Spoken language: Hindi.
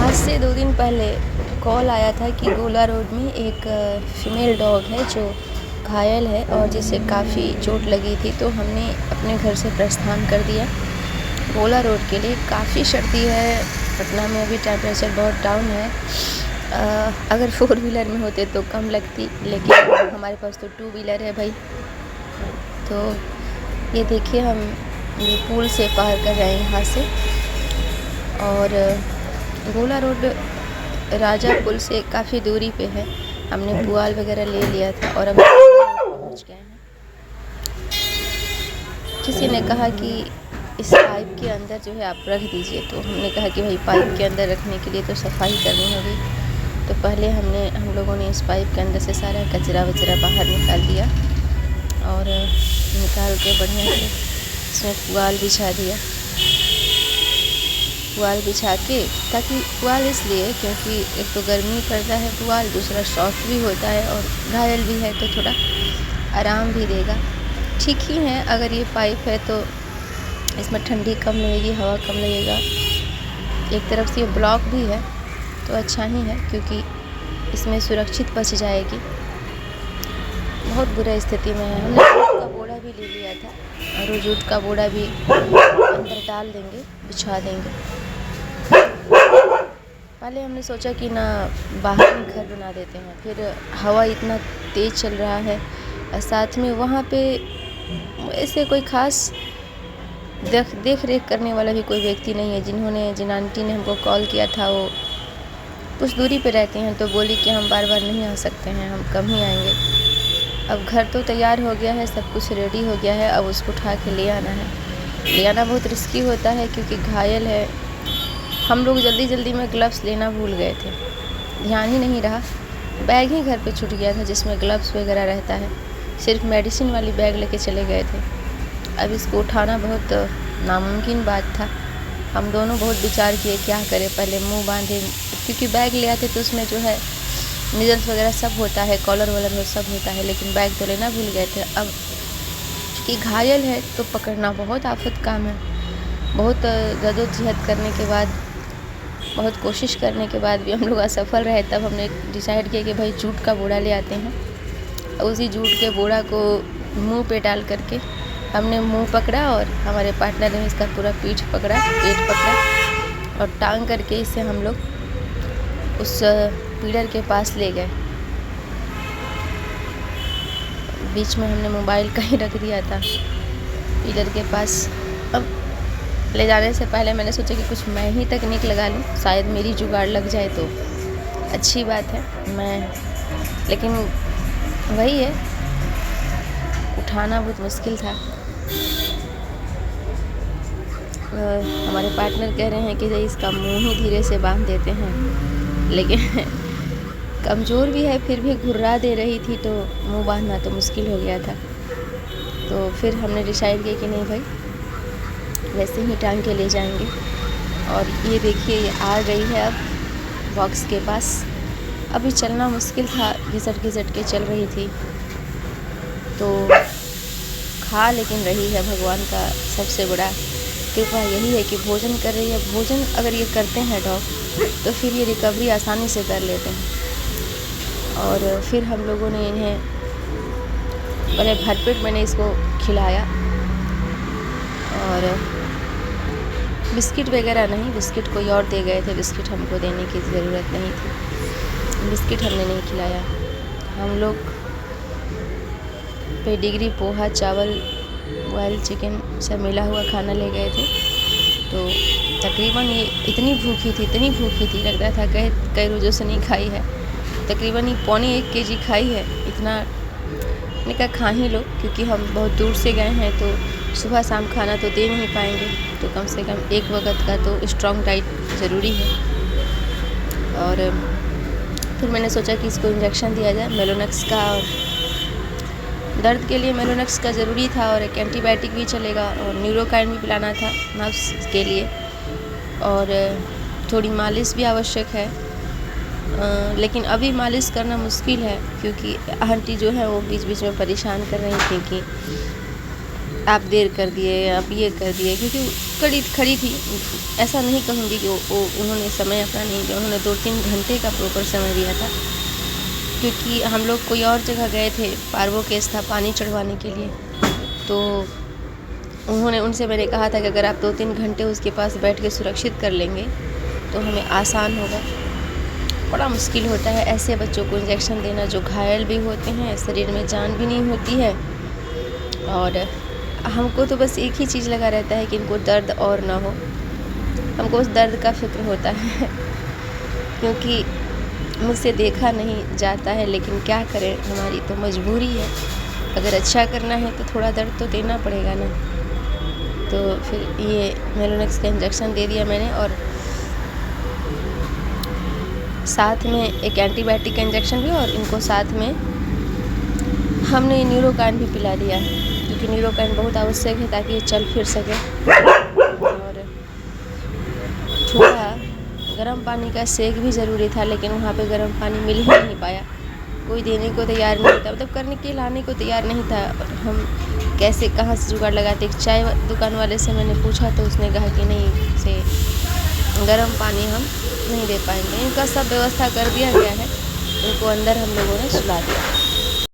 आज से 2 दिन पहले कॉल आया था कि गोला रोड में एक फ़ीमेल डॉग है जो घायल है और जिसे काफ़ी चोट लगी थी, तो हमने अपने घर से प्रस्थान कर दिया गोला रोड के लिए। काफ़ी सर्दी है, पटना में अभी टेम्परेचर बहुत डाउन है। अगर 4 व्हीलर में होते तो कम लगती, लेकिन हमारे पास तो 2 व्हीलर है भाई। तो ये देखिए, हम ये पुल से पार कर रहे हैं यहाँ से, और गोला रोड राजा पुल से काफ़ी दूरी पे है। हमने पुआल वगैरह ले लिया था और अब पहुँच गए हैं। किसी ने कहा कि इस पाइप के अंदर जो है आप रख दीजिए, तो हमने कहा कि भाई पाइप के अंदर रखने के लिए तो सफाई करनी होगी। तो पहले हम लोगों ने इस पाइप के अंदर से सारा कचरा वचरा बाहर निकाल दिया और निकाल के बढ़िया से इसमें पुआल बिछा दिया। पुआल बिछा के, ताकि पुआल इसलिए क्योंकि एक तो गर्मी पड़ता है पुआल, दूसरा सॉफ्ट भी होता है और घायल भी है तो थोड़ा आराम भी देगा। ठीक ही है, अगर ये पाइप है तो इसमें ठंडी कम लगेगी, हवा कम लगेगा। एक तरफ से ये ब्लॉक भी है तो अच्छा ही है, क्योंकि इसमें सुरक्षित बच जाएगी। बहुत बुरा स्थिति में है। हमने जूट का बोरा भी ले लिया था और वो जूट का बोरा भी अंदर डाल देंगे, बिछा देंगे। पहले हमने सोचा कि ना बाहर में घर बना देते हैं, फिर हवा इतना तेज़ चल रहा है और साथ में वहाँ पे ऐसे कोई ख़ास देख रेख करने वाला भी कोई व्यक्ति नहीं है। जिन आंटी ने हमको कॉल किया था वो कुछ दूरी पे रहती हैं, तो बोली कि हम बार बार नहीं आ सकते हैं, हम कम ही आएंगे। अब घर तो तैयार हो गया है, सब कुछ रेडी हो गया है, अब उसको उठा के ले आना है। ले आना बहुत रिस्की होता है क्योंकि घायल है। हम लोग जल्दी में ग्लव्स लेना भूल गए थे, ध्यान ही नहीं रहा। बैग ही घर पे छूट गया था जिसमें ग्लव्स वगैरह रहता है। सिर्फ मेडिसिन वाली बैग लेके चले गए थे। अब इसको उठाना बहुत नामुमकिन बात था। हम दोनों बहुत विचार किए क्या करें, पहले मुंह बांधे, क्योंकि बैग ले आते तो उसमें जो है निजल्स वगैरह सब होता है, कॉलर वॉलर में सब होता है, लेकिन बैग तो लेना भूल गए थे। अब क्योंकि घायल है तो पकड़ना बहुत आफत काम है। बहुत जद्दोजहद करने के बाद, बहुत कोशिश करने के बाद भी हम लोग असफल रहे। तब हमने डिसाइड किया कि भाई जूट का बोरा ले आते हैं। उसी जूट के बोरा को मुंह पे डाल करके हमने मुंह पकड़ा और हमारे पार्टनर ने इसका पूरा पेट पकड़ा और टांग करके इसे हम लोग उस पिलर के पास ले गए। बीच में हमने मोबाइल कहीं रख दिया था पिलर के पास। अब ले जाने से पहले मैंने सोचा कि कुछ मैं ही तकनीक लगा लूँ, शायद मेरी जुगाड़ लग जाए तो अच्छी बात है। लेकिन वही है, उठाना बहुत मुश्किल था। हमारे पार्टनर कह रहे हैं कि इसका मुंह ही धीरे से बांध देते हैं, लेकिन कमज़ोर भी है, फिर भी घुर्रा दे रही थी तो मुंह बांधना तो मुश्किल हो गया था। तो फिर हमने डिसाइड किया कि नहीं भाई, वैसे ही टांग के ले जाएंगे। और ये देखिए, ये आ गई है अब बॉक्स के पास। अभी चलना मुश्किल था, घिसट के चल रही थी, तो खा लेकिन रही है। भगवान का सबसे बड़ा कृपा यही है कि भोजन कर रही है। भोजन अगर ये करते हैं डॉग तो फिर ये रिकवरी आसानी से कर लेते हैं। और फिर हम लोगों ने इन्हें पहले भरपेट मैंने इसको खिलाया, और बिस्किट वगैरह नहीं, बिस्किट कोई और दे गए थे, बिस्किट हमको देने की ज़रूरत नहीं थी, बिस्किट हमने नहीं खिलाया। हम लोग पेडिग्री, पोहा, चावल, बॉयल चिकन सब मिला हुआ खाना ले गए थे। तो तकरीबन ये इतनी भूखी थी, लग रहा था कई रोज़ों से नहीं खाई है। तकरीबन 1.25 kg खाई है। इतना मैंने कहा खा ही लो, क्योंकि हम बहुत दूर से गए हैं तो सुबह शाम खाना तो दे नहीं पाएंगे, तो कम से कम एक वक्त का तो स्ट्रॉन्ग डाइट ज़रूरी है। और फिर मैंने सोचा कि इसको इंजेक्शन दिया जाए मेलोनेक्स का, और दर्द के लिए मेलोनेक्स का ज़रूरी था, और एक एंटीबायोटिक भी चलेगा, और न्यूरोकाइन भी पिलाना था नर्व्स के लिए, और थोड़ी मालिश भी आवश्यक है। लेकिन अभी मालिश करना मुश्किल है, क्योंकि आंटी जो है वो बीच में परेशान कर रही थी कि आप देर कर दिए, आप ये कर दिए, क्योंकि कड़ी खड़ी थी। ऐसा नहीं कहूँगी कि वो उन्होंने समय अपना नहीं दिया, उन्होंने 2-3 घंटे का प्रॉपर समय दिया था, क्योंकि हम लोग कोई और जगह गए थे, पारवो केस था पानी चढ़वाने के लिए। तो उनसे मैंने कहा था कि अगर आप 2-3 घंटे उसके पास बैठ के सुरक्षित कर लेंगे तो हमें आसान होगा। बड़ा मुश्किल होता है ऐसे बच्चों को इंजेक्शन देना जो घायल भी होते हैं, शरीर में जान भी नहीं होती है, और हमको तो बस एक ही चीज़ लगा रहता है कि इनको दर्द और ना हो। हमको उस दर्द का फ़िक्र होता है क्योंकि मुझसे देखा नहीं जाता है, लेकिन क्या करें, हमारी तो मजबूरी है। अगर अच्छा करना है तो थोड़ा दर्द तो देना पड़ेगा ना। तो फिर ये मेलोनेक्स का इंजेक्शन दे दिया मैंने, और साथ में एक एंटीबायोटिक का इंजेक्शन भी, और इनको साथ में हमने न्यूरोकाइन भी पिला दिया है, क्योंकि न्यूरोकाइन बहुत आवश्यक है ताकि ये चल फिर सके। और थोड़ा गर्म पानी का सेक भी ज़रूरी था, लेकिन वहाँ पे गर्म पानी मिल ही नहीं पाया, कोई देने को तैयार नहीं था, मतलब करने के लाने को तैयार नहीं था। और हम कैसे कहाँ से जुगाड़ लगाते। एक चाय दुकान वाले से मैंने पूछा तो उसने कहा कि नहीं, से गर्म पानी हम नहीं दे पाएंगे। इनका सब व्यवस्था कर दिया गया है, इनको अंदर हम लोगों ने सुला दिया।